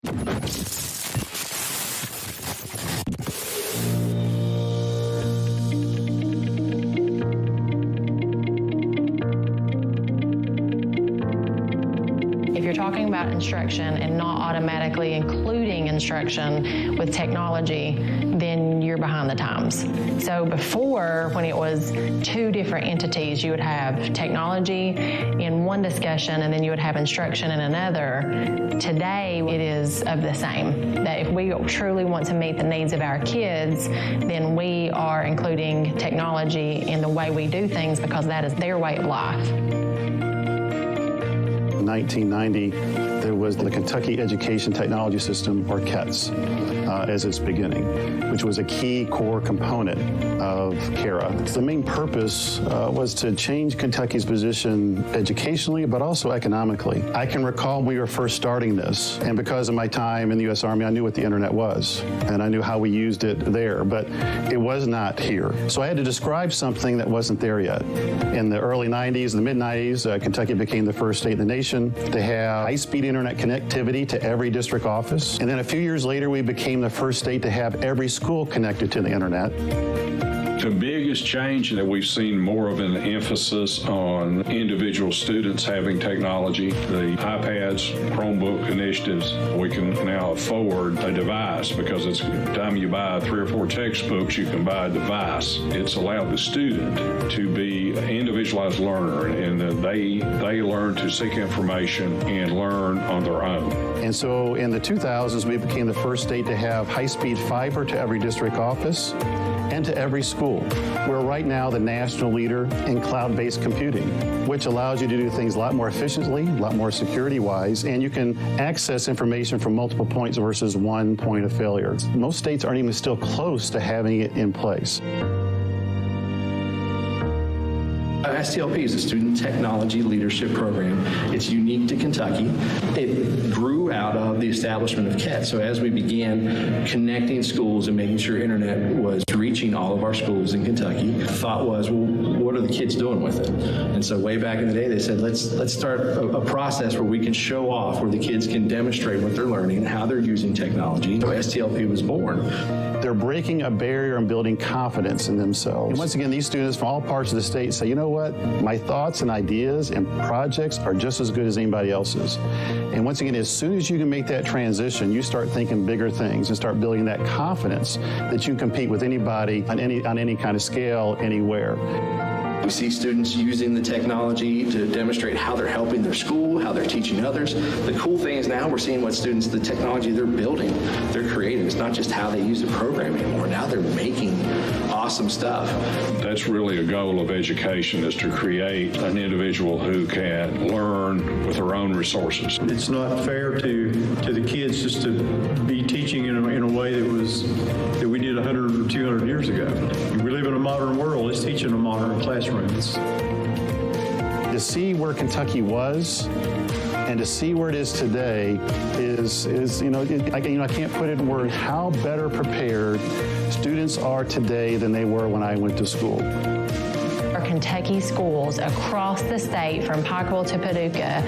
If you're talking about instruction and not automatically including instruction with technology, then you're behind the times. So before, when it was two different entities, you would have technology in one discussion and then you would have instruction in another. Today, it is of the same. That if we truly want to meet the needs of our kids, then we are including technology in the way we do things because that is their way of life. In 1990, there was the Kentucky Education Technology System, or KETS, as its beginning, which was a key core component of KERA. The main purpose was to change Kentucky's position educationally, but also economically. I can recall when we were first starting this, and because of my time in the U.S. Army, I knew what the internet was, and I knew how we used it there, but it was not here. So I had to describe something that wasn't there yet. In the early 90s, the mid-90s, Kentucky became the first state in the nation to have high-speed internet connectivity to every district office. And then a few years later, we became the first state to have every school connected to the internet. The biggest change that we've seen more of an emphasis on individual students having technology. The iPads, Chromebook initiatives, we can now afford a device because it's the time you buy 3 or 4 textbooks, you can buy a device. It's allowed the student to be an individualized learner and that they learn to seek information and learn on their own. And so in the 2000s, we became the first state to have high-speed fiber to every district office and to every school. We're right now the national leader in cloud-based computing, which allows you to do things a lot more efficiently, a lot more security-wise, and you can access information from multiple points versus one point of failure. Most states aren't even still close to having it in place. STLP is a Student Technology Leadership Program. It's unique to Kentucky. It grew out of the establishment of KETS. So as we began connecting schools and making sure internet was reaching all of our schools in Kentucky, the thought was, well, what are the kids doing with it? And so way back in the day, they said, let's start a process where we can show off, where the kids can demonstrate what they're learning and how they're using technology. So STLP was born. They're breaking a barrier and building confidence in themselves. And once again, these students from all parts of the state say, you know what? My thoughts and ideas and projects are just as good as anybody else's. And once again, as soon as you can make that transition, you start thinking bigger things and start building that confidence that you can compete with anybody on any kind of scale, anywhere. We see students using the technology to demonstrate how they're helping their school, how they're teaching others. The cool thing is now we're seeing what students, the technology they're building, they're creating. It's not just how they use the program anymore. Now they're making awesome stuff. That's really a goal of education, is to create an individual who can learn with their own resources. It's not fair to the kids just to be teaching in a way that we did 100 or 200 years ago. We live in a modern world. It's teaching a modern classroom. To see where Kentucky was and to see where it is today is I can't put it in words how better prepared students are today than they were when I went to school. Our Kentucky schools across the state, from Pikeville to Paducah,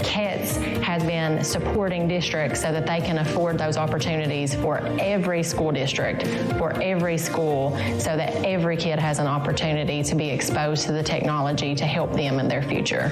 KETS has been supporting districts so that they can afford those opportunities for every school district, for every school, so that every kid has an opportunity to be exposed to the technology to help them in their future.